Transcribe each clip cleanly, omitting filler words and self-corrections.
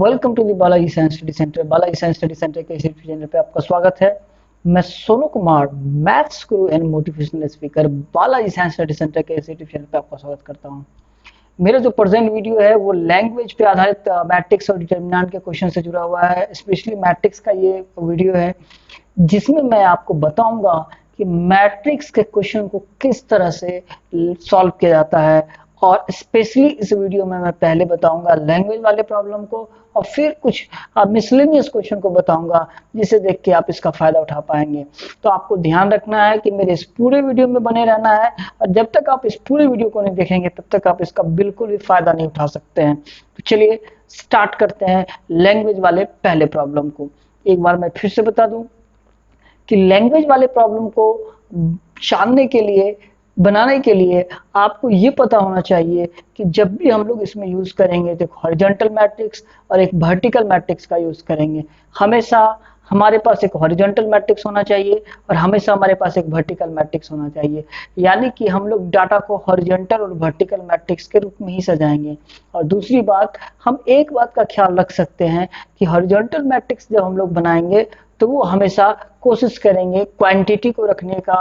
Welcome to the Balaji science study centre. Balaji science study centre के इस channel पे आपका स्वागत है। मैं Sonu Kumar, maths guru and motivational speaker, Balaji science study centre के इस यूट्यूब चैनल पे आपका स्वागत करता हूं। मेरा जो प्रेजेंट वीडियो है वो लैंग्वेज पे आधारित मैट्रिक्स और डिटर्मिनेंट के क्वेश्चन से जुड़ा हुआ है। स्पेशली मैट्रिक्स का ये वीडियो है जिसमें मैं आपको बताऊंगा कि मैट्रिक्स के क्वेश्चन को किस तरह से सॉल्व किया जाता है, और स्पेशली इस वीडियो में मैं पहले बताऊंगा लैंग्वेज वाले प्रॉब्लम को और फिर कुछ मिसलेनियस क्वेश्चन को बताऊंगा जिसे देख के आप इसका फायदा उठा पाएंगे। तो आपको ध्यान रखना है कि मेरे इस पूरे वीडियो में बने रहना है, और जब तक आप इस पूरे वीडियो को नहीं देखेंगे तब तक आप इसका बिल्कुल भी फायदा नहीं उठा सकते हैं। तो चलिए स्टार्ट करते हैं लैंग्वेज वाले पहले प्रॉब्लम को। एक बार मैं फिर से बता दूं कि लैंग्वेज वाले प्रॉब्लम को जानने के लिए, बनाने के लिए आपको ये पता होना चाहिए कि जब भी हम लोग इसमें यूज करेंगे तो एक हॉरिजॉन्टल मैट्रिक्स और एक वर्टिकल मैट्रिक्स का यूज करेंगे। हमेशा हमारे पास एक हॉरिजॉन्टल मैट्रिक्स होना चाहिए और हमेशा हमारे पास एक वर्टिकल मैट्रिक्स होना चाहिए, यानी कि हम लोग डाटा को हॉरिजॉन्टल और वर्टिकल मैट्रिक्स के रूप में ही सजाएंगे। और दूसरी बात, हम एक बात का ख्याल रख सकते हैं कि हॉरिजॉन्टल मैट्रिक्स जब हम लोग बनाएंगे तो वो हमेशा कोशिश करेंगे क्वांटिटी को रखने का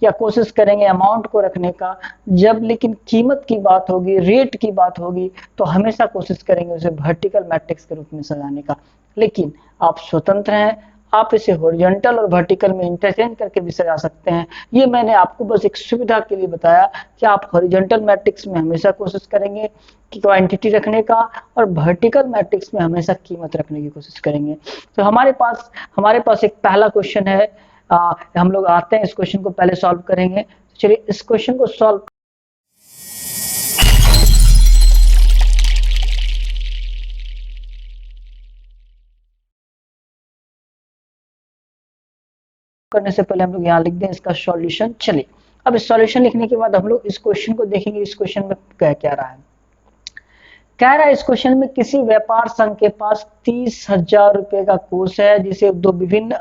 या कोशिश करेंगे अमाउंट को रखने का। जब लेकिन कीमत की बात होगी, रेट की बात होगी, तो हमेशा कोशिश करेंगे उसे वर्टिकल मैट्रिक्स के रूप में सजाने का। लेकिन आप स्वतंत्र हैं, आप इसे हॉरिजॉन्टल और वर्टिकल में इंटरचेंज करके भी सजा सकते हैं। ये मैंने आपको बस एक सुविधा के लिए बताया कि आप हॉरिजॉन्टल मैट्रिक्स में हमेशा कोशिश करेंगे कि क्वांटिटी रखने का, और वर्टिकल मैट्रिक्स में हमेशा कीमत रखने की कोशिश करेंगे। तो हमारे पास एक पहला क्वेश्चन है। हम लोग आते हैं, इस क्वेश्चन को पहले सॉल्व करेंगे। तो चलिए इस क्वेश्चन को सॉल्व करने से पहले हम लोग यहाँ लिख दें इसका सॉल्यूशन। चलिए अब इस सॉल्यूशन लिखने के बाद हम लोग इस क्वेश्चन को देखेंगे। इस क्वेश्चन में क्या रहा है, कह रहा है इस क्वेश्चन में किसी व्यापार संघ के पास 30,000 रुपए का कोष है जिसे दो विभिन्न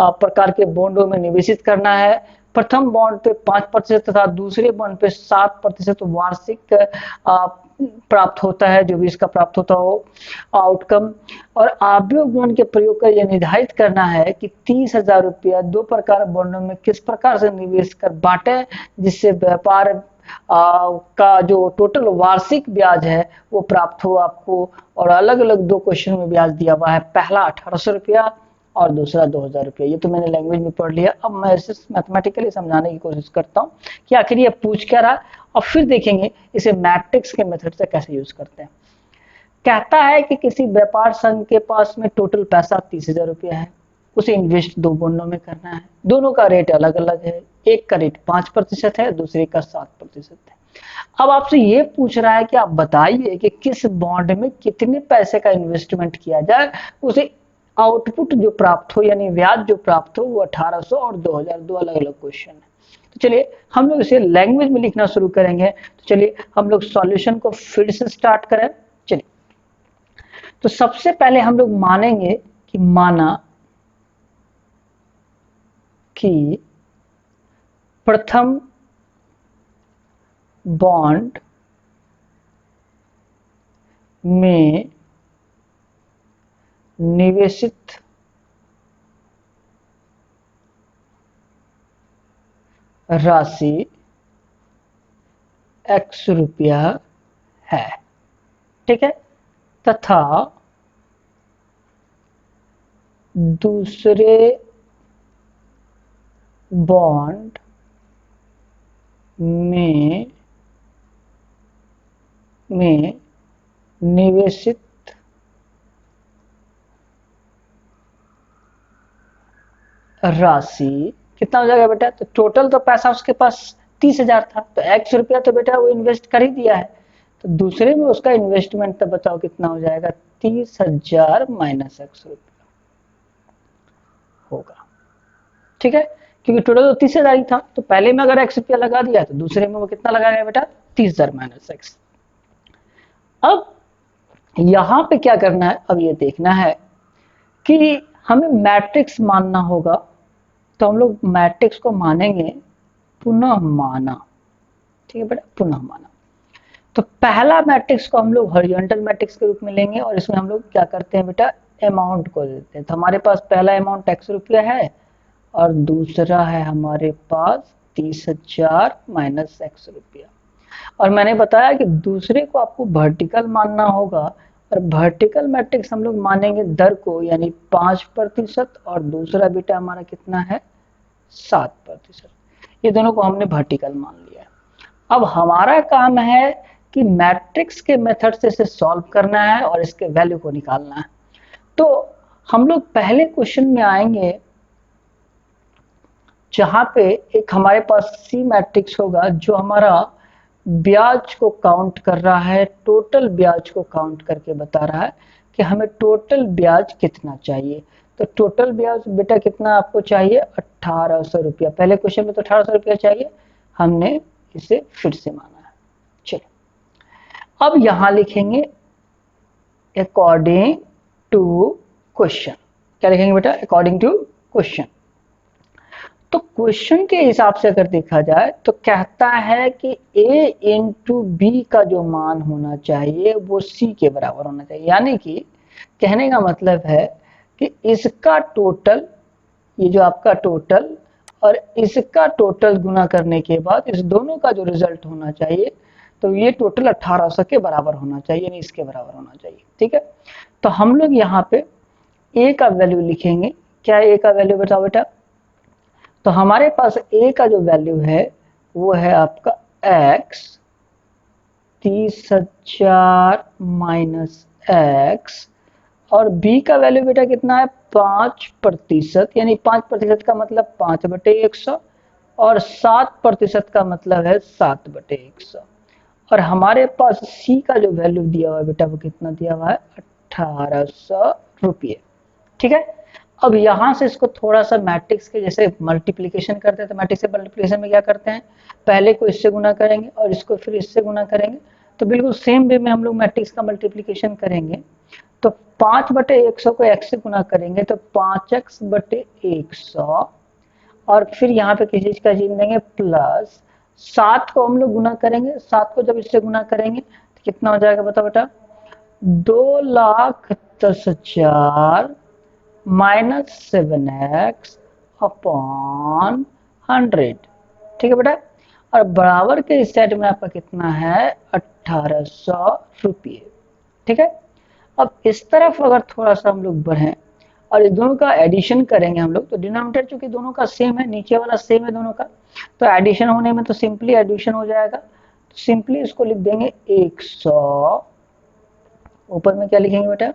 प्रकार के बॉन्डों में निवेशित करना है। प्रथम बॉन्ड पे 5% तथा दूसरे बॉन्ड पे 7% वार्षिक प्राप्त होता है, जो भी इसका प्राप्त होता हो आउटकम। और आव्यूह गुणन के प्रयोग कर यह निर्धारित करना है कि 30,000 रुपया दो प्रकार बॉन्डों में किस प्रकार से निवेश कर बांटे जिससे व्यापार का जो टोटल वार्षिक ब्याज है वो प्राप्त हो आपको। और अलग अलग दो क्वेश्चन में ब्याज दिया हुआ है, पहला 1800 रुपया और दूसरा 2000 रुपया। ये तो मैंने लैंग्वेज में पढ़ लिया। अब मैं इसे मैथमेटिकली समझाने की कोशिश करता हूँ कि आखिर ये पूछ क्या रहा, और फिर देखेंगे इसे मैट्रिक्स के मेथड से कैसे यूज करते हैं। कहता है कि किसी व्यापार संघ के पास में टोटल पैसा 30,000 रुपया है, उसे इन्वेस्ट दो बॉन्डों में करना है। दोनों का रेट अलग अलग है, एक का रेट 5% है, दूसरे का 7% है। अब आपसे ये पूछ रहा है कि आप बताइए कि किस बॉन्ड में कितने पैसे का इन्वेस्टमेंट किया जाए, उसे आउटपुट जो प्राप्त हो यानी ब्याज जो प्राप्त हो वो 1800 और 2000, दो अलग अलग क्वेश्चन है। तो चलिए हम लोग इसे लैंग्वेज में लिखना शुरू करेंगे। तो चलिए हम लोग सॉल्यूशन को फिर से स्टार्ट करें। चलिए तो सबसे पहले हम लोग मानेंगे कि माना कि प्रथम बॉन्ड में निवेशित राशि x रुपया है, ठीक है, तथा दूसरे बॉन्ड में निवेशित राशि कितना हो जाएगा बेटा। तो टोटल तो पैसा उसके पास 30,000 था, तो x रुपया तो बेटा वो इन्वेस्ट कर ही दिया है, तो दूसरे में उसका इन्वेस्टमेंट तो बताओ कितना हो जाएगा। 30,000 माइनस x रुपया होगा, ठीक है, क्योंकि टोटल तो 30,000 ही था, तो पहले में अगर x रुपया लगा दिया तो दूसरे में वो कितना लगाएगा बेटा, 30,000 माइनस x। अब यहां पे क्या करना है, अब ये देखना है कि हमें मैट्रिक्स मानना होगा, तो हम लोग मैट्रिक्स को मानेंगे पुनः माना, ठीक है बेटा, पुनः माना। तो पहला मैट्रिक्स को हम लोग हॉरिजॉन्टल मैट्रिक्स के रूप में लेंगे और इसमें हम लोग क्या करते हैं बेटा, अमाउंट को देते हैं। तो हमारे पास पहला अमाउंट x रुपया है और दूसरा है हमारे पास 30,000 माइनस x रुपया। और मैंने बताया कि दूसरे को आपको वर्टिकल मानना होगा और वर्टिकल मैट्रिक्स हम लोग मानेंगे दर को, यानी 5% और दूसरा बेटा हमारा कितना है 7%। ये दोनों को हमने वर्टिकल मान लिया है। अब हमारा काम है कि मैट्रिक्स के मेथड से इसे सॉल्व करना है और इसके वैल्यू को निकालना है। तो हम लोग पहले क्वेश्चन में आएंगे जहां पे एक हमारे पास सी मैट्रिक्स होगा जो हमारा ब्याज को काउंट कर रहा है, टोटल ब्याज को काउंट करके बता रहा है कि हमें टोटल ब्याज कितना चाहिए। तो टोटल ब्याज बेटा कितना आपको चाहिए, 1800 रुपया। पहले क्वेश्चन में तो 1800 रुपया चाहिए, हमने इसे फिर से माना है। चलिए अब यहां लिखेंगे अकॉर्डिंग टू क्वेश्चन। क्या लिखेंगे बेटा, अकॉर्डिंग टू क्वेश्चन। तो क्वेश्चन के हिसाब से अगर देखा जाए तो कहता है कि a इंटू बी का जो मान होना चाहिए वो c के बराबर होना चाहिए। यानी कि कहने का मतलब है कि इसका टोटल, ये जो आपका टोटल और इसका टोटल गुना करने के बाद इस दोनों का जो रिजल्ट होना चाहिए तो ये टोटल 1800 के बराबर होना चाहिए, यानी इसके बराबर होना चाहिए। ठीक है, तो हम लोग यहाँ पे a का वैल्यू लिखेंगे। क्या a का वैल्यू बताओ बेटा, तो हमारे पास a का जो वैल्यू है वो है आपका x, 30,000 माइनस x, और b का वैल्यू बेटा कितना है 5%, यानी 5% का मतलब 5/100 और 7% का मतलब है 7/100। और हमारे पास c का जो वैल्यू दिया हुआ है बेटा वो कितना दिया हुआ है, 1800 रुपये। ठीक है, अब यहां से इसको थोड़ा सा मैट्रिक्स के जैसे मल्टीप्लिकेशन करते हैं। तो मैट्रिक्स से मल्टीप्लिकेशन में क्या करते हैं, पहले को इससे गुना करेंगे और इसको फिर इससे गुना करेंगे। तो बिल्कुल सेम वे में हम लोग मैट्रिक्स का मल्टीप्लिकेशन करेंगे। तो 5/100 को x से गुना करेंगे तो 5x/100, और फिर यहाँ पे किसी चीज का चिन्ह देंगे प्लस 7 को हम लोग गुना करेंगे। 7 को जब इससे गुना करेंगे तो कितना हो जाएगा बताओ बेटा, 2,10,000 माइनस 7x अपॉन 100। ठीक है बेटा, और बराबर के इस साइड में आपका कितना है 1800 रुपये। ठीक है, अब इस तरफ अगर थोड़ा सा हम लोग बढ़ें और इस दोनों का एडिशन करेंगे हम लोग, तो डिनोमिनेटर चूंकि दोनों का सेम है, नीचे वाला सेम है दोनों का, तो एडिशन होने में तो सिंपली एडिशन हो जाएगा। तो सिंपली इसको लिख देंगे 100, ऊपर में क्या लिखेंगे बेटा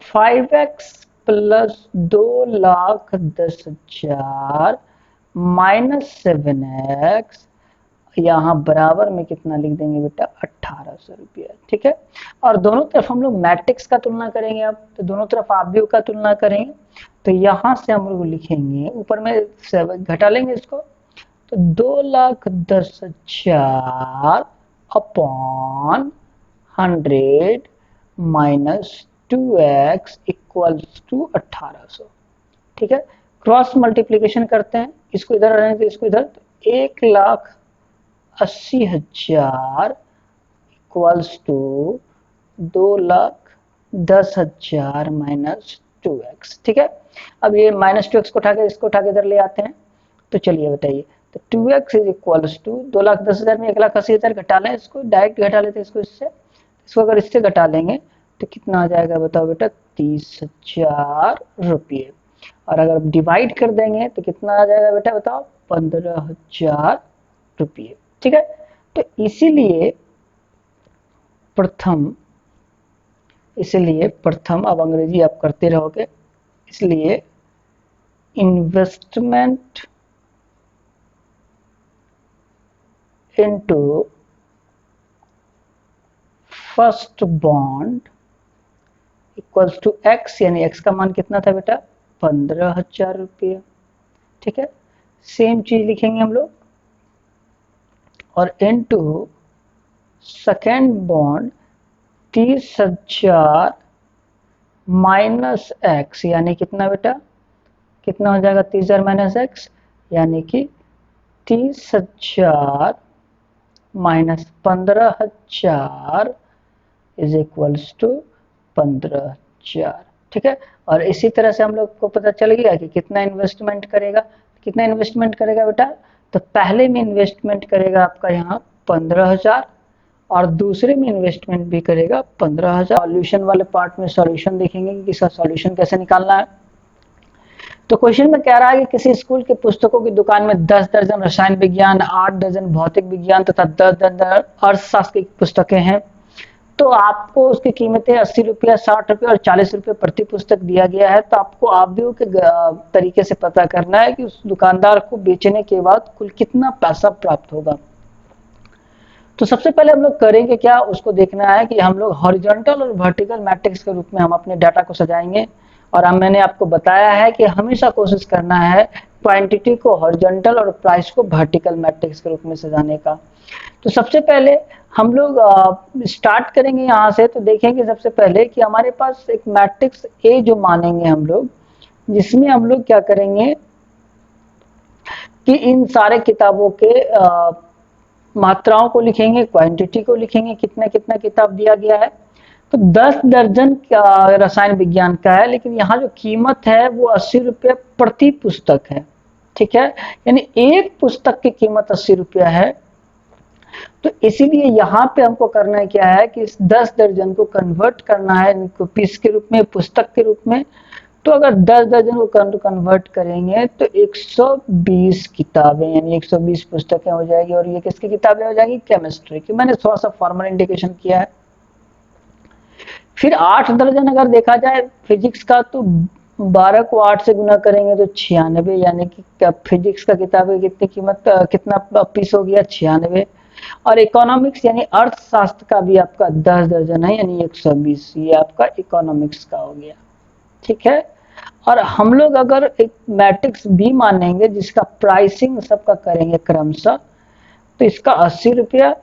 5x प्लस 2,10,000 माइनस 7x, यहाँ बराबर में कितना लिख देंगे बेटा 1800 रुपया। ठीक है, और दोनों तरफ हम लोग मैट्रिक्स का तुलना करेंगे। अब तो दोनों तरफ आवयव का तुलना करेंगे। तो यहाँ से हम लोग लिखेंगे, ऊपर में 7 घटा लेंगे इसको, तो 2,10,000 upon 100 minus 2x equals to 1800। ठीक है, क्रॉस मल्टीप्लीकेशन करते हैं, इसको इधर रहने तो इसको इधर, तो 1,80,000 इक्वल्स टू 2,10,000 माइनस 2x। ठीक है, अब ये माइनस 2x को उठा के इसको उठा के इधर ले आते हैं। तो चलिए बताइए, तो 2x इज इक्वल्स टू 2,10,000 में 1,80,000 घटा लें, इसको डायरेक्ट घटा लेते हैं, इसको अगर इससे घटा लेंगे तो कितना आ जाएगा बताओ बेटा 30,000 रुपये। और अगर डिवाइड कर देंगे तो कितना आ जाएगा बेटा बताओ 15,000 रुपये। ठीक है, तो इसीलिए प्रथम अब अंग्रेजी आप करते रहोगे, इसलिए investment into first bond equals to x, यानी x का मान कितना था बेटा 15,000 रुपये। ठीक है, सेम चीज लिखेंगे हम लोग, और into second bond 30,000 minus x, यानी कितना बेटा, कितना हो जाएगा 30,000 माइनस x, यानी कि 30,000 माइनस 15,000 इज इक्वल्स टू 15,000। ठीक है, और इसी तरह से हम लोग को पता चल गया कि कितना इन्वेस्टमेंट करेगा। कितना इन्वेस्टमेंट करेगा बेटा, तो पहले में इन्वेस्टमेंट करेगा आपका यहाँ 15,000 और दूसरे में इन्वेस्टमेंट भी करेगा 15,000। सॉल्यूशन वाले पार्ट में सॉल्यूशन देखेंगे कि इसका सॉल्यूशन कैसे निकालना है। तो क्वेश्चन में कह रहा है कि किसी स्कूल के पुस्तकों की दुकान में 10 दर्जन रसायन विज्ञान, 8 दर्जन भौतिक विज्ञान तथा 10 दर्जन अर्थशास्त्र की पुस्तकें हैं। तो आपको उसकी कीमतें 80 रुपया, 60 रुपया और 40 रुपये प्रति पुस्तक दिया गया है। तो आपको ऑब्वियो के तरीके से पता करना है कि उस दुकानदार को बेचने के बाद कुल कितना पैसा प्राप्त होगा। तो सबसे पहले हम लोग करेंगे क्या, उसको देखना है कि हम लोग हॉरिजॉन्टल और वर्टिकल मैट्रिक्स के रूप में हम अपने डाटा को सजाएंगे। और अब मैंने आपको बताया है कि हमेशा कोशिश करना है क्वांटिटी को हॉरिजॉन्टल और प्राइस को वर्टिकल मैट्रिक्स के रूप में सजाने का। तो सबसे पहले हम लोग स्टार्ट करेंगे यहाँ से। तो देखेंगे सबसे पहले कि हमारे पास एक मैट्रिक्स ए जो मानेंगे हम लोग, जिसमें हम लोग क्या करेंगे कि इन सारे किताबों के मात्राओं को लिखेंगे, क्वांटिटी को लिखेंगे, कितना कितना किताब दिया गया है। तो 10 दर्जन रसायन विज्ञान का है, लेकिन यहाँ जो कीमत है वो 80 रुपये प्रति पुस्तक है। ठीक है, यानी एक पुस्तक की कीमत 80 रुपया है। तो इसीलिए यहाँ पे हमको करना है क्या है कि इस 10 दर्जन को कन्वर्ट करना है इनको पीस के रूप में, पुस्तक के रूप में। तो अगर 10 दर्जन को कन्वर्ट करेंगे तो 120 किताबें यानी 120 पुस्तकें हो जाएगी। और ये किसकी किताबें हो जाएगी, केमिस्ट्री की। मैंने थोड़ा सा फॉर्मल इंडिकेशन किया है। फिर 8 दर्जन अगर देखा जाए फिजिक्स का, तो 12 को 8 से गुना करेंगे तो 96, यानी कि फिजिक्स का किताबें कितनी कीमत, कितना पीस हो गया, 96। और इकोनॉमिक्स यानी अर्थशास्त्र का भी आपका 10 दर्जन है यानी 120, ये आपका इकोनॉमिक्स का हो गया। ठीक है, और हम लोग अगर एक मैट्रिक्स बी मानेंगे जिसका प्राइसिंग सबका करेंगे क्रमशः, तो इसका 80 रुपया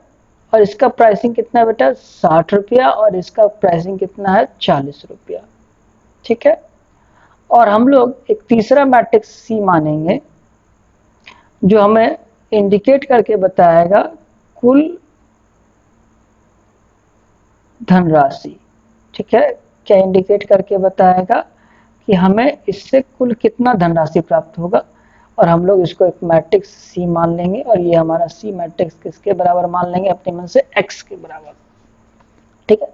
और इसका प्राइसिंग कितना है बेटा, 60 रुपया और इसका प्राइसिंग कितना है, 40 रुपया। ठीक है, और हम लोग एक तीसरा मैट्रिक्स सी मानेंगे जो हमें इंडिकेट करके बताएगा कुल धनराशि। ठीक है, क्या इंडिकेट करके बताएगा कि हमें इससे कुल कितना धनराशि प्राप्त होगा। और हम लोग इसको एक मैट्रिक्स सी मान लेंगे और ये हमारा सी मैट्रिक्स किसके बराबर मान लेंगे, अपने मन से एक्स के बराबर। ठीक है,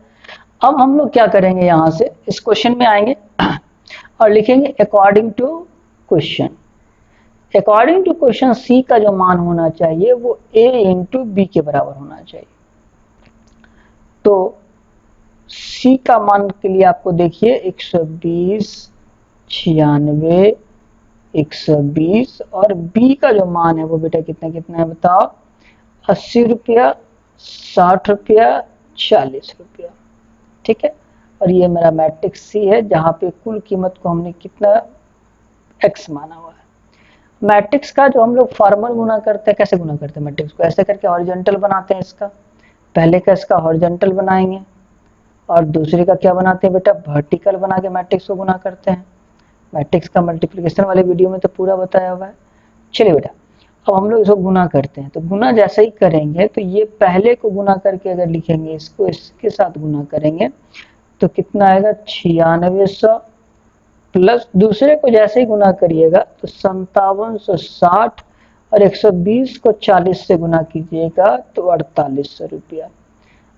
अब हम लोग क्या करेंगे, यहाँ से इस क्वेश्चन में आएंगे और लिखेंगे according to question. According to question C का जो मान होना चाहिए वो ए इंटू बी के बराबर होना चाहिए। तो सी का मान के लिए आपको देखिए 120, 96, 120 और बी का जो मान है वो बेटा कितना कितना है बताओ, 80 रुपया, 60 रुपया, 40 रुपया। ठीक है, और ये मेरा मैट्रिक्स सी है जहाँ पे कुल कीमत को हमने कितना एक्स माना हुआ है। मैट्रिक्स का जो हम लोग फॉर्मल गुना करते हैं, कैसे गुना करते हैं मैट्रिक्स को, ऐसे करके हॉरिजॉन्टल बनाते हैं। इसका पहले का इसका हॉरिजॉन्टल बनाएंगे और दूसरे का क्या बनाते हैं बेटा, वर्टिकल बना के मैट्रिक्स को गुना करते हैं। मैट्रिक्स का मल्टीप्लिकेशन वाले वीडियो में तो पूरा बताया हुआ है। चलिए बेटा, अब हम लोग इसको गुना करते हैं। तो गुना जैसे ही करेंगे तो ये पहले को गुना करके अगर लिखेंगे, इसको इसके साथ गुना करेंगे तो कितना आएगा, 9600 प्लस दूसरे को जैसे ही गुना करिएगा तो 5760 और 120 को 40 से गुना कीजिएगा तो 4800 रुपया।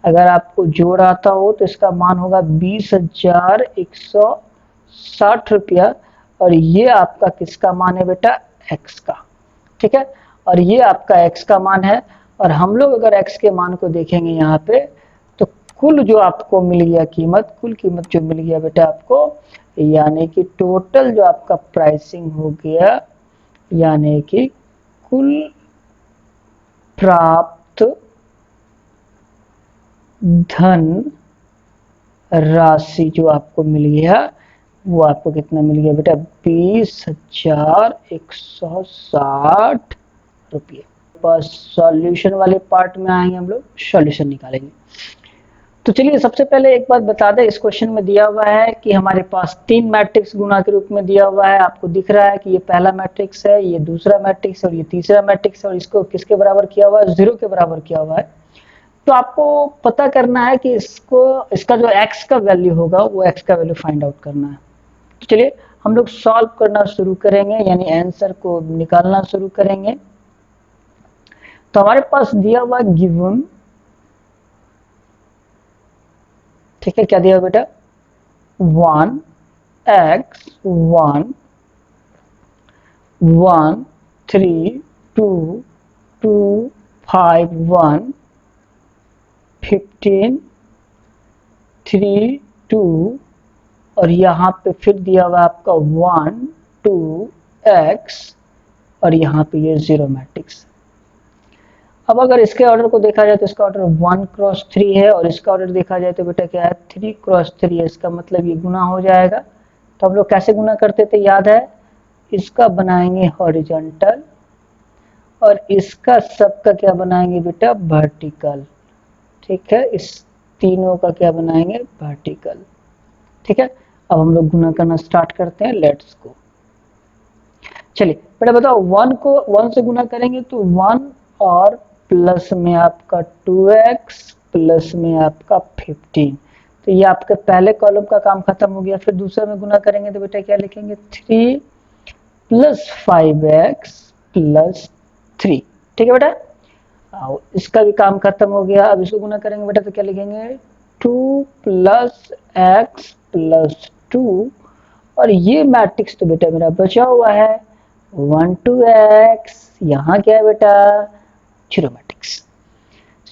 अगर आपको जोड़ आता हो तो इसका मान होगा 20,160 रुपया। और ये आपका किसका मान है बेटा, एक्स का। ठीक है, और ये आपका एक्स का मान है। और हम लोग अगर एक्स के मान को देखेंगे यहाँ पे तो कुल जो आपको मिल गया कीमत, कुल कीमत जो मिल गया बेटा आपको, यानी कि टोटल जो आपका प्राइसिंग हो गया, यानी कि कुल प्राप्त धन राशि जो आपको मिल गया वो आपको कितना मिल गया बेटा, 20,160 रुपये। बस सॉल्यूशन वाले पार्ट में आएंगे, हम लोग सॉल्यूशन निकालेंगे। तो चलिए सबसे पहले एक बात बता दें, इस क्वेश्चन में दिया हुआ है कि हमारे पास 3 मैट्रिक्स गुणा के रूप में दिया हुआ है। आपको दिख रहा है कि ये पहला मैट्रिक्स है, ये दूसरा मैट्रिक्स और ये तीसरा मैट्रिक्स, और इसको किसके बराबर किया हुआ है, 0 के बराबर किया हुआ है। तो आपको पता करना है कि इसका जो x का वैल्यू होगा वो x का वैल्यू फाइंड आउट करना है। तो चलिए हम लोग सॉल्व करना शुरू करेंगे, यानी आंसर को निकालना शुरू करेंगे। तो हमारे पास दिया हुआ गिवन, ठीक है, क्या दिया बेटा, 1x 1 1 3 2 2 5 1 15 3 2 और यहाँ पे फिर दिया हुआ आपका 1 2x और यहाँ पे ये 0 मैट्रिक्स। अब अगर इसके ऑर्डर को देखा जाए तो इसका ऑर्डर 1 क्रॉस 3 है और इसका ऑर्डर देखा जाए तो बेटा क्या है, 3 क्रॉस 3 है। इसका मतलब ये गुना हो जाएगा। तो हम लोग कैसे गुना करते थे, याद है, इसका बनाएंगे हॉरिजॉन्टल और इसका सबका क्या बनाएंगे बेटा, वर्टिकल। ठीक है, इस तीनों का क्या बनाएंगे, वर्टिकल। ठीक है, अब हम लोग गुना करना स्टार्ट करते हैं, लेट्स गो। चलिए बेटा बताओ, 1 को 1 से गुना करेंगे तो 1 और प्लस में आपका 2x प्लस में आपका 15। तो ये आपके पहले कॉलम का काम खत्म हो गया। फिर दूसरे में गुना करेंगे तो बेटा क्या लिखेंगे, 3 प्लस 5x प्लस 3। ठीक है बेटा, इसका भी काम खत्म हो गया। अब इसको गुना करेंगे बेटा तो क्या लिखेंगे, 2 प्लस x प्लस 2 और ये मैट्रिक्स तो बेटा मेरा बचा हुआ है 1 2x। यहाँ क्या है बेटा, 0 मैट्रिक्स।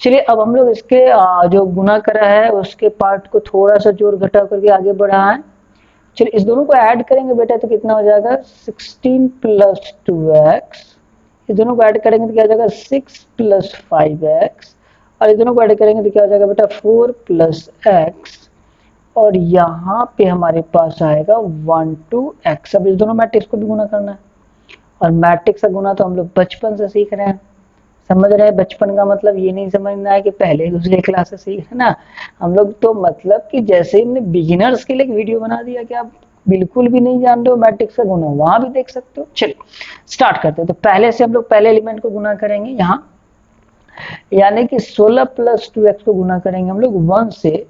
चलिए अब हम लोग इसके जो गुना करा है उसके पार्ट को थोड़ा सा जोड़ घटा करके आगे बढ़ा है। चलिए इस दोनों को ऐड करेंगे बेटा तो कितना हो जाएगा, 16 प्लस 2x। इस दोनों को ऐड करेंगे तो क्या हो जाएगा, 6 प्लस 5x और इस दोनों को ऐड करेंगे तो क्या हो जाएगा बेटा, 4 प्लस x और यहाँ पे हमारे पास आएगा 1 2x। अब इस दोनों मैट्रिक्स को भी गुना करना है और मैट्रिक्स का गुना तो हम लोग बचपन से सीख रहे हैं, समझ रहे हैं। बचपन का मतलब ये नहीं समझना है कि पहले दूसरे क्लास से सीख रहे ना, हम लोग तो मतलब कि जैसे ही हमने बिगिनर्स के लिए एक वीडियो बना दिया कि आप बिल्कुल भी नहीं जान रहे हो मैट्रिक्स का गुना, वहां भी देख सकते हो। चलिए स्टार्ट करते हैं। तो पहले से हम लोग पहले एलिमेंट को गुना करेंगे यहाँ, यानी कि 16 प्लस 2x को गुना करेंगे हम लोग 1 से।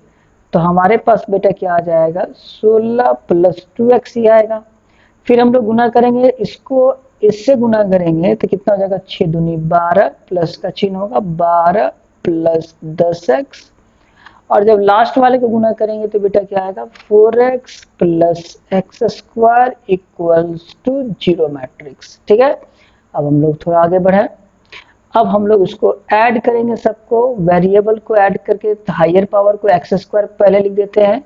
तो हमारे पास बेटा क्या आ जाएगा, 16 प्लस 2x ही आएगा। फिर हम लोग गुना करेंगे इसको, इससे गुना करेंगे तो कितना हो जाएगा, 6 दूनी 12 प्लस का चिन्ह होगा 12 प्लस 10x और जब लास्ट वाले को गुना करेंगे तो बेटा क्या आएगा, 4x plus x square equals to 0 matrix. ठीक है, अब हम लोग थोड़ा आगे बढ़े। अब हम लोग इसको ऐड करेंगे सबको, वेरिएबल को ऐड करके हायर पावर को x स्क्वायर पहले लिख देते हैं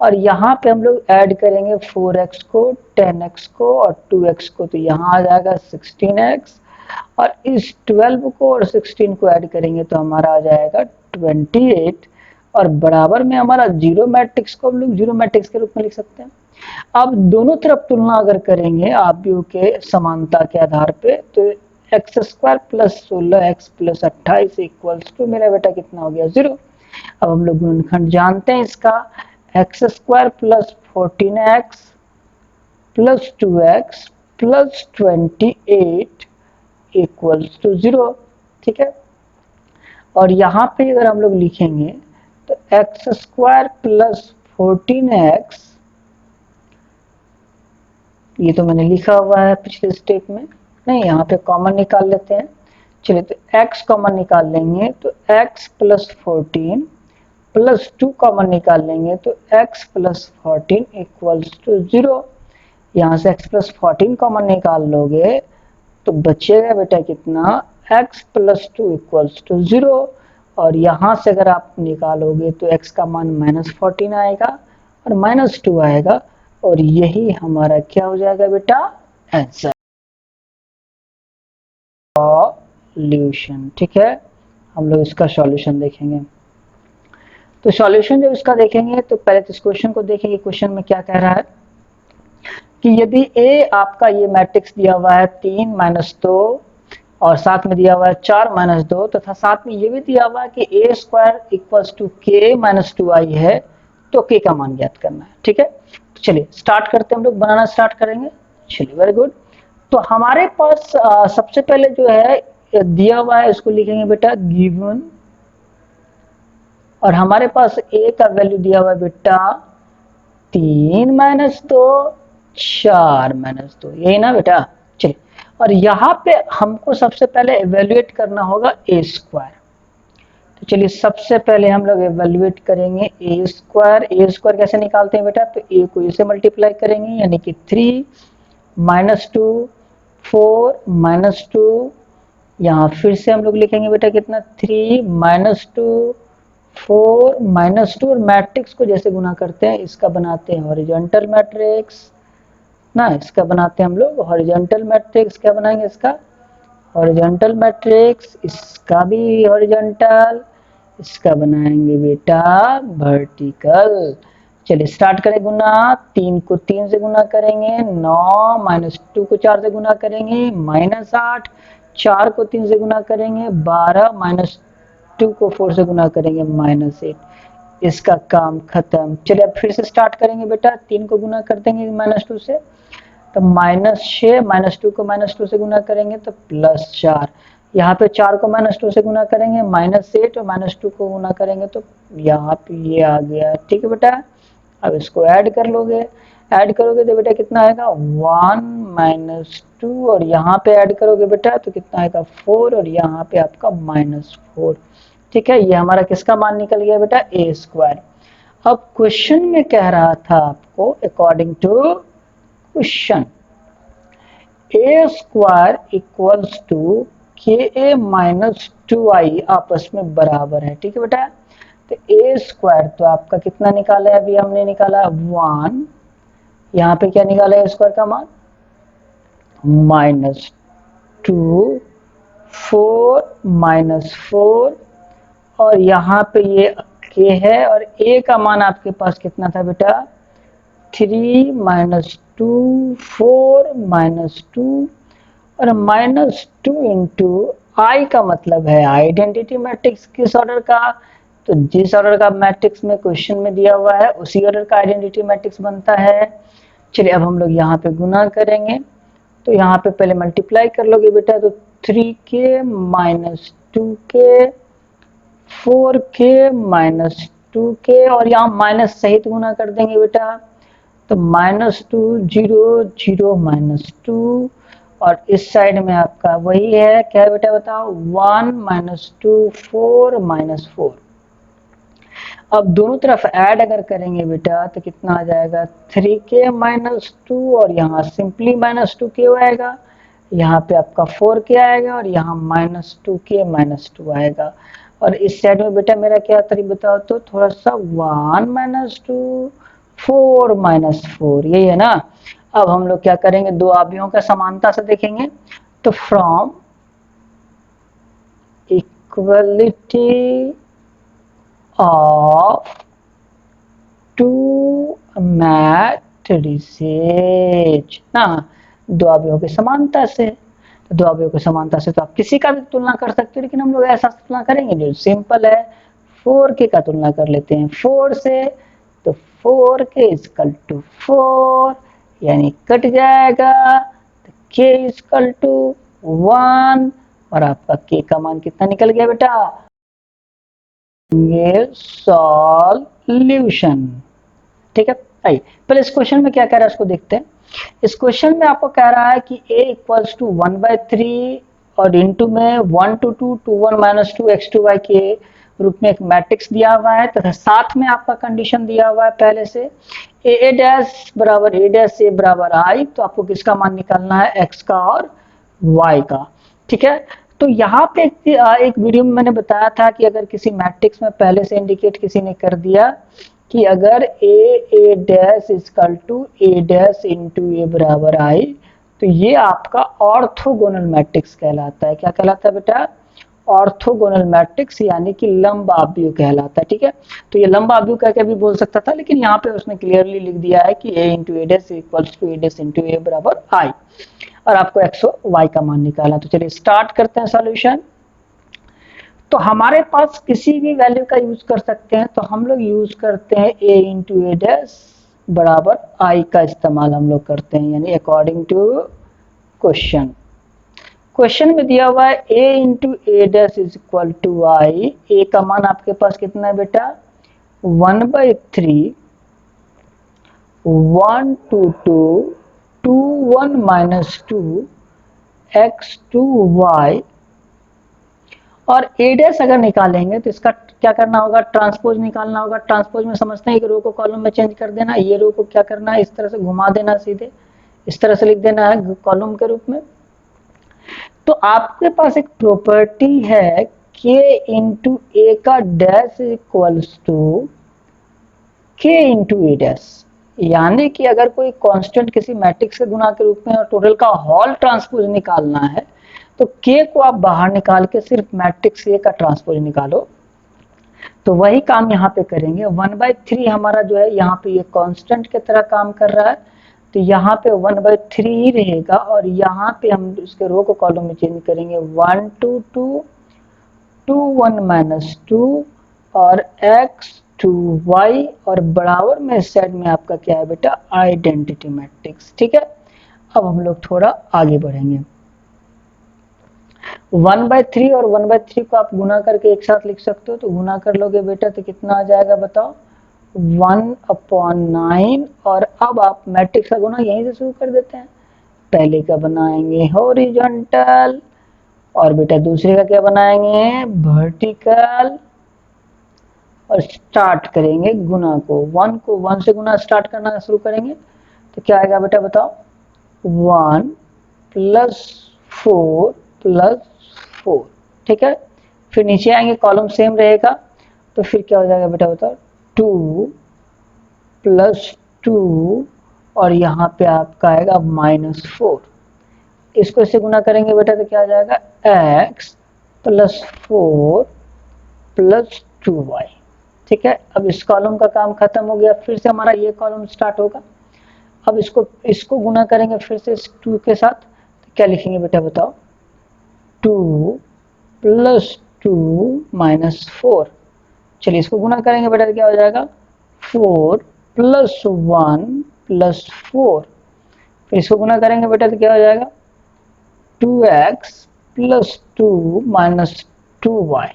और यहाँ पे हम लोग ऐड करेंगे 4x को, 10x को और 2x को। तो यहाँ आ जाएगा 16x और इस 12 को और 16 को ऐड करेंगे तो हमारा आ जाएगा 28 और बराबर में हमारा 0 मैट्रिक्स को हम लोग 0 मैट्रिक्स के रूप में लिख सकते हैं। अब दोनों तरफ तुलना अगर करेंगे आव्यूह के समानता के आधार पे तो x square plus 16x plus 28 equals to मेरा बेटा कितना हो गया, 0। अब हम लोग गुणनखंड जानते हैं इसका, x square plus 14x plus 2x plus 28 equals to 0। ठीक है, और यहाँ पे अगर हम लोग लिखेंगे तो x स्क्वायर प्लस 14x, ये तो मैंने लिखा हुआ है पिछले स्टेप में, नहीं यहाँ पे कॉमन निकाल लेते हैं। चलिए तो x कॉमन निकाल लेंगे तो x प्लस 14 प्लस 2 कॉमन निकाल लेंगे तो x प्लस 14 इक्वल्स टू 0। यहाँ से x प्लस 14 कॉमन निकाल लोगे तो बचेगा बेटा कितना, x प्लस 2 इक्वल्स टू 0 और यहाँ से अगर आप निकालोगे तो x का मान -14 आएगा और -2 आएगा और यही हमारा क्या हो जाएगा बेटा, आंसर, सॉल्यूशन। ठीक है, हम लोग इसका सॉल्यूशन देखेंगे। तो सॉल्यूशन जब इसका देखेंगे तो पहले तो इस क्वेश्चन को देखेंगे, क्वेश्चन में क्या कह रहा है कि यदि A आपका ये मैट्रिक्स दिया हुआ है 3 -2 और साथ में दिया हुआ है 4 माइनस 2 तथा साथ में ये भी दिया हुआ है कि ए स्क्वायर इक्वल्स टू के माइनस 2i है, तो के का मान ज्ञात करना है। ठीक है, तो चलिए स्टार्ट करते हैं, हम लोग बनाना स्टार्ट करेंगे। चलिए वेरी गुड। तो हमारे पास सबसे पहले जो है दिया हुआ है, इसको लिखेंगे बेटा गिवन, और हमारे पास ए का वैल्यू दिया हुआ है बेटा 3 माइनस 2 4 माइनस 2, यही ना बेटा। चलिए, और यहाँ पे हमको सबसे पहले एवेल्युएट करना होगा ए स्क्वायर। तो चलिए सबसे पहले हम लोग एवेल्युएट करेंगे ए स्क्वायर। ए स्क्वायर कैसे निकालते हैं बेटा, तो ए को ए से मल्टीप्लाई करेंगे, यानी कि 3 माइनस 2 4 माइनस 2, यहाँ फिर से हम लोग लिखेंगे बेटा कितना 3 माइनस 2 4 माइनस 2, और मैट्रिक्स को जैसे गुना करते हैं इसका बनाते हैं हॉरिजॉन्टल मैट्रिक्स ना, इसका बनाते हैं हम लोग हॉरिजॉन्टल मैट्रिक्स। क्या बनाएंगे इसका हॉरिजॉन्टल मैट्रिक्स, इसका भी हॉरिजॉन्टल, इसका बनाएंगे बेटा वर्टिकल। चलिए स्टार्ट करें गुना, 3 को 3 से गुना करेंगे 9, माइनस 2 को 4 से गुना करेंगे माइनस 8, 4 को 3 से गुना करेंगे 12, माइनस 2 को 4 से गुना करेंगे माइनस 8, इसका काम खत्म। चलिए अब फिर से स्टार्ट करेंगे बेटा, 3 को गुना कर देंगे माइनस 2 से तो माइनस 6, माइनस 2 को माइनस 2 से गुना करेंगे तो प्लस 4, यहाँ पे 4 को माइनस 2 से गुना करेंगे माइनस 8, और माइनस 2 को गुना करेंगे तो यहाँ पे ये आ गया। ठीक है बेटा, अब इसको ऐड कर लोगे, ऐड करोगे तो बेटा कितना आएगा 1 माइनस 2, और यहाँ पे ऐड करोगे बेटा तो कितना आएगा 4, और यहाँ पे आपका माइनस 4। ठीक है, ये हमारा किसका मान निकल गया बेटा ए स्क्वायर। अब क्वेश्चन में कह रहा था आपको according to question A square equals to K A minus 2i आपस में बराबर है। ठीक है बेटा, तो ए स्क्वायर तो आपका कितना निकाला है, अभी हमने निकाला 1, यहाँ पे क्या निकाला है ए स्क्वायर का मान माइनस 2 4 माइनस 4, और यहाँ पे ये के है, और ए का मान आपके पास कितना था बेटा 3 माइनस 2 4 माइनस 2, और माइनस 2 इंटू आई का मतलब है आइडेंटिटी मैट्रिक्स किस ऑर्डर का, तो जिस ऑर्डर का मैट्रिक्स में क्वेश्चन में दिया हुआ है उसी ऑर्डर का आइडेंटिटी मैट्रिक्स बनता है। चलिए अब हम लोग यहाँ पे गुना करेंगे, तो यहाँ पे पहले मल्टीप्लाई कर लोगे बेटा, तो 3k minus 2k 4k minus 2k, और यहाँ माइनस सहित गुना कर देंगे बेटा, तो माइनस 2 0 0 माइनस 2, और इस साइड में आपका वही है, क्या है बेटा बताओ 1 माइनस 2 4 माइनस 4। अब दोनों तरफ ऐड अगर करेंगे बेटा तो कितना आ जाएगा 3k माइनस 2, और यहाँ सिंपली माइनस 2k आएगा, यहाँ पे आपका 4k आएगा, और यहाँ माइनस 2k माइनस 2 आएगा, और इस साइड में बेटा मेरा क्या तरीका बताओ तो थोड़ा सा 1 माइनस 2 4 माइनस 4, यही है ना। अब हम लोग क्या करेंगे, दो अवयवों का समानता से देखेंगे, तो from equality of two matrices ना, दो अवयवों की समानता से, तो दो अवयवों की समानता से तो आप किसी का भी तुलना कर सकते हो, लेकिन हम लोग ऐसा तुलना करेंगे जो सिंपल है, 4k का तुलना कर लेते हैं 4 से, तो 4k इक्वल टू 4, यानी कट जाएगा, तो k इक्वल टू 1, और आपका k का मान कितना निकल गया बेटा, सॉल्यूशन। ठीक है, आइए पहले इस क्वेश्चन में क्या कह रहा है उसको देखते हैं। इस क्वेश्चन में आपको कह रहा है कि a इक्वल्स टू 1/3 और इनटू में 1 to 2 to 1 माइनस 2 x2y के रूप में एक मैट्रिक्स दिया हुआ है, तथा साथ में आपका कंडीशन दिया हुआ है पहले से a डैश बराबर a डैश a बराबर i, तो आपको किसका मान निकालना है x का और y का। ठीक है, तो यहाँ पे एक वीडियो में मैंने बताया था कि अगर किसी मैट्रिक्स में पहले से इंडिकेट किसी ने कर दिया कि अगर a dash equal to a dash into a बराबर i, तो ये आपका ऑर्थोगोनल मैट्रिक्स कहलाता है। क्या कहलाता है बेटा, ऑर्थोगोनल मैट्रिक्स यानी कि लंबाव्यूह कहलाता है। ठीक है, तो ये लंबाव्यूह कह के भी बोल सकता था, लेकिन यहाँ पे उसने क्लियरली लिख दिया है कि a into A dash equals to A dash into A बराबर आई, और आपको एक्स और वाई का मान निकालना। तो चलिए स्टार्ट करते हैं सॉल्यूशन। तो हमारे पास किसी भी वैल्यू का यूज कर सकते हैं, तो हम लोग यूज करते हैं a इंटू ए डैश बराबर आई का इस्तेमाल हम लोग करते हैं, यानी अकॉर्डिंग टू क्वेश्चन में दिया हुआ है a into A dash is equal to I. A का मान आपके पास कितना है बेटा, 1/3 1 2 2 2 1 माइनस 2 x 2 y, और ए डैश अगर निकालेंगे तो इसका क्या करना होगा, ट्रांसपोज निकालना होगा। ट्रांसपोज में समझते हैं कि रो को कॉलम में चेंज कर देना, ये रो को क्या करना है, इस तरह से घुमा देना, सीधे इस तरह से लिख देना है कॉलम के रूप में। तो आपके पास एक प्रॉपर्टी है k इंटू ए का dash equals to k into A dash, यानी कि अगर कोई कांस्टेंट किसी मैट्रिक्स के गुना के रूप में और टोटल का होल ट्रांसपोज निकालना है, तो k को आप बाहर निकाल के सिर्फ मैट्रिक्स ए का ट्रांसपोज निकालो। तो वही काम यहाँ पे करेंगे। 1/3 हमारा जो है यहाँ पे ये कांस्टेंट की तरह काम कर रहा है, तो यहाँ पे 1/3 ही रहेगा, और यहाँ पे हम उसके रो को कॉलम में चेंज करेंगे 1 2 2 2 1 माइनस 2 और x 2 y, और बराबर में इस साइड में आपका क्या है बेटा, आइडेंटिटी मैट्रिक्स। ठीक है, अब हम लोग थोड़ा आगे बढ़ेंगे। 1/3 और 1/3 को आप गुना करके एक साथ लिख सकते हो, तो गुना कर लोगे बेटा तो कितना आ जाएगा बताओ, 1/9। और अब आप मैट्रिक्स का गुना यहीं से शुरू कर देते हैं। पहले का बनाएंगे हॉरिजॉन्टल, और बेटा दूसरे का क्या बनाएंगे, वर्टिकल, और स्टार्ट करेंगे गुना को 1 से गुना स्टार्ट करना शुरू करेंगे, तो क्या आएगा बेटा बताओ, 1 + 4 + 4। ठीक है, फिर नीचे आएंगे कॉलम सेम रहेगा, तो फिर क्या हो जाएगा बेटा बताओ, 2 + 2, और यहाँ पे आपका आएगा -4। इसको इससे गुना करेंगे बेटा तो क्या आ जाएगा, x + 4 + 2y। ठीक है, अब इस कॉलम का काम खत्म हो गया, फिर से हमारा ये कॉलम स्टार्ट होगा। अब इसको गुना करेंगे फिर से इस 2 के साथ, तो क्या लिखेंगे बेटा बताओ, 2 + 2 - 4। चलिए इसको गुना करेंगे बेटा तो क्या हो जाएगा, 4 + 1 + 4। फिर इसको गुना करेंगे बेटा तो क्या हो जाएगा, 2x + 2 - 2y।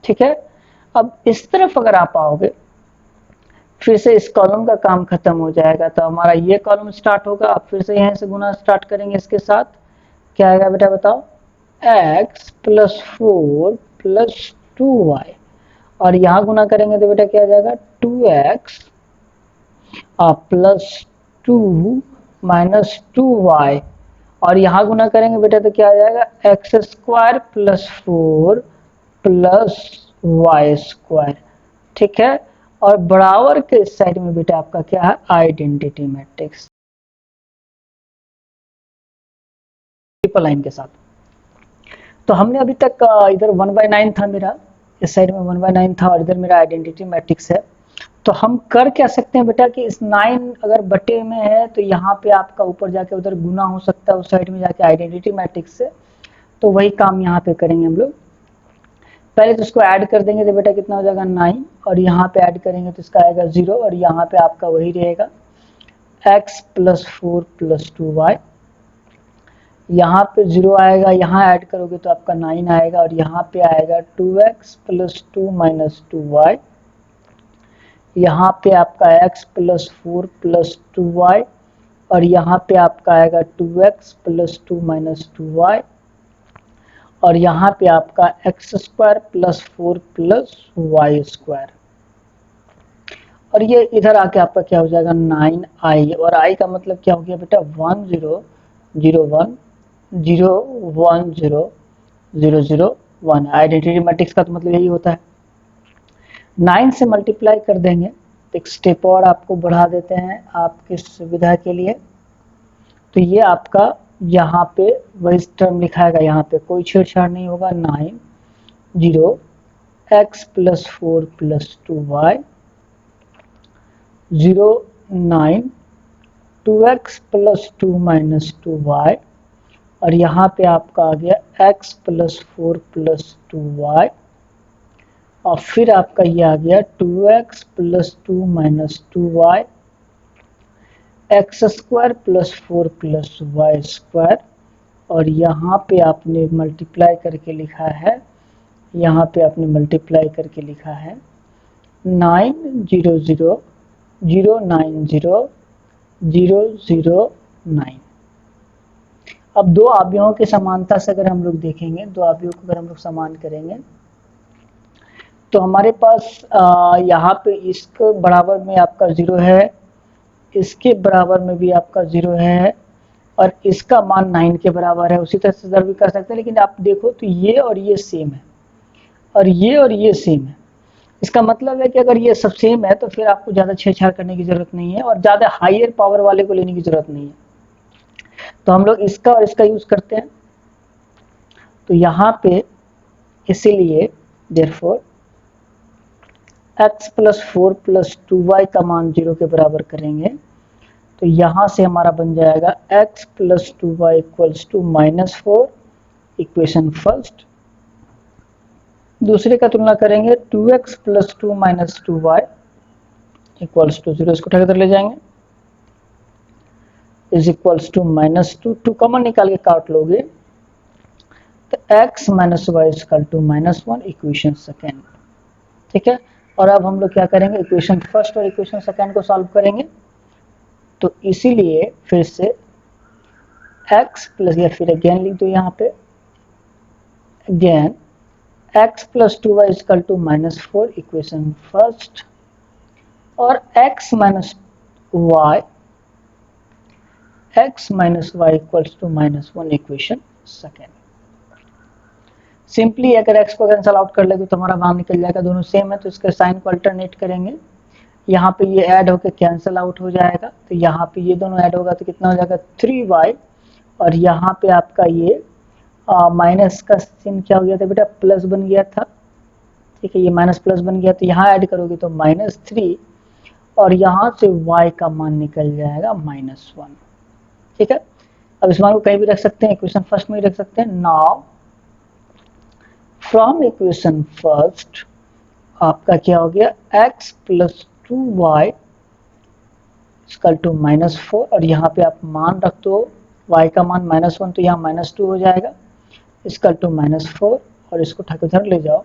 ठीक है, अब इस तरफ अगर आप आओगे, फिर से इस कॉलम का काम खत्म हो जाएगा, तो हमारा ये कॉलम स्टार्ट होगा। अब फिर से यहाँ से गुना स्टार्ट करेंगे इसके साथ, क्या आएगा बेटा बताओ, x + 4 + 2y, और यहाँ गुना करेंगे तो बेटा क्या आ जाएगा, 2x + 2 - 2y, और यहाँ गुना करेंगे बेटा तो क्या आ जाएगा, x² + 4 + y²। ठीक है, और बराबर के इस साइड में बेटा आपका क्या है, आइडेंटिटी मैट्रिक्स ट्रिपल लाइन के साथ। तो हमने अभी तक इधर 1/9 था मेरा, इस साइड में 1/9 था, और इधर मेरा आइडेंटिटी मैट्रिक्स है। तो हम कर क्या सकते हैं बेटा कि इस 9 अगर बटे में है, तो यहाँ पे आपका ऊपर जाके उधर गुना हो सकता है उस साइड में जाके आइडेंटिटी मैट्रिक्स से। तो वही काम यहाँ पे करेंगे हम लोग। पहले तो इसको ऐड कर देंगे तो बेटा कितना हो जाएगा, 9, और यहाँ पे ऐड करेंगे तो इसका आएगा 0, और यहाँ पे आपका वही रहेगा x + 4 + 2y। यहाँ पे 0 आएगा, यहाँ ऐड करोगे तो आपका 9 आएगा, और यहाँ पे आएगा 2x + 2 - 2y। यहाँ पे आपका x + 4 + 2y, और यहाँ पे आपका आएगा 2x + 2 - 2y, और यहाँ पे आपका x² + 4 + y²। और ये इधर आके आपका क्या हो जाएगा, 9i, और i का मतलब क्या हो गया बेटा, 1 0 0 1 0 1 0 0 0 1। आइडेंटिटी मैट्रिक्स का तो मतलब यही होता है। 9 से मल्टीप्लाई कर देंगे, एक स्टेप और आपको बढ़ा देते हैं आपकी सुविधा के लिए। तो ये आपका यहाँ पे वही टर्म लिखाएगा, यहाँ पे कोई छेड़छाड़ नहीं होगा, 9 0 x plus 4 plus 2y 0 9 2x plus 2 minus 2y और यहाँ पे आपका आ गया x प्लस 4 प्लस 2y और फिर आपका ये आ गया 2x plus 2 minus 2y X square plus 4 plus Y square और यहाँ पे आपने मल्टीप्लाई करके लिखा है, यहाँ पे आपने मल्टीप्लाई करके लिखा है 9 0 0 0 9 0 0 0 9। अब दो अवयवों की समानता से अगर हम लोग देखेंगे, दो अवयवों को अगर हम लोग समान करेंगे तो हमारे पास यहाँ पे इसके बराबर में आपका 0 है, इसके बराबर में भी आपका 0 है और इसका मान 9 के बराबर है। उसी तरह से इधर भी कर सकते हैं, लेकिन आप देखो तो ये और ये सेम है और ये सेम है। इसका मतलब है कि अगर ये सब सेम है तो फिर आपको ज़्यादा छेड़छाड़ करने की ज़रूरत नहीं है और ज़्यादा हायर पावर वाले को लेने की ज़रूरत नहीं है। तो हम लोग इसका और इसका यूज़ करते हैं। तो यहाँ पे इसीलिए therefore x plus 4 plus 2y का मान 0 के बराबर करेंगे तो यहाँ से हमारा बन जाएगा x plus 2y equals to -4, equation first. दूसरे का तुलना करेंगे 2x plus 2 minus 2y equals to 0, इसको उठाकर ले जाएंगे इज इक्वल्स टू -2, 2 कॉमन निकाल के काट लोगे तो x minus Y equal to -1, equation second. ठीक है, और अब हम लोग क्या करेंगे, इक्वेशन फर्स्ट और इक्वेशन सेकेंड को सॉल्व करेंगे। तो इसीलिए फिर से x प्लस, या फिर अगेन लिख दो यहाँ पे again x plus 2y equal to -4, equation first और x minus Y equals to -1, equation second. Simply अगर x को कैंसल आउट कर लेंगे तो हमारा बाहर निकल जाएगा, दोनों सेम है तो इसके साइन को अल्टरनेट करेंगे। यहाँ पे ये ऐड होकर कैंसल आउट हो जाएगा तो यहाँ पे ये दोनों ऐड होगा तो कितना हो जाएगा 3y और यहाँ पे आपका ये माइनस का चिन्ह क्या हो गया था बेटा, प्लस बन गया था। ठीक है, ये माइनस प्लस बन गया तो यहाँ ऐड करोगे तो -3 और यहाँ से y का मान निकल जाएगा -1। ठीक है, अब इस मान को कहीं भी रख सकते हैं, इक्वेशन फर्स्ट में ही रख सकते हैं। नाउ फ्रॉम इक्वेशन फर्स्ट आपका क्या हो गया x plus 2y equal to -4 और यहाँ पे आप मान रख दो y का मान -1 तो यहाँ -2 हो जाएगा इक्वल टू -4 और इसको उठा के उधर ले जाओ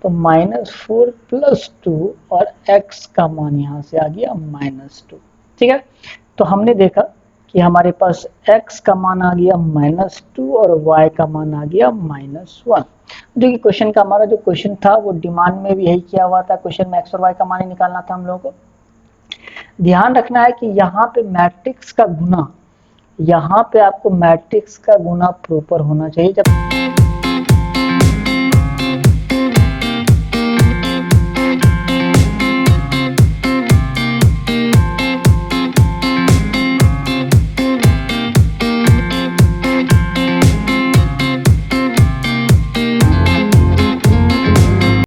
तो -4 प्लस 2 और x का मान यहाँ से आ गया -2। ठीक है, तो हमने देखा कि हमारे पास x का मान आ गया -2 और y का मान आ गया -1। जो कि क्वेश्चन का हमारा जो क्वेश्चन था वो डिमांड में भी यही किया हुआ था, क्वेश्चन में x और y का मान ही निकालना था हम लोगों को। ध्यान रखना है कि यहाँ पे मैट्रिक्स का गुना, यहाँ पे आपको मैट्रिक्स का गुना प्रॉपर होना चाहिए। जब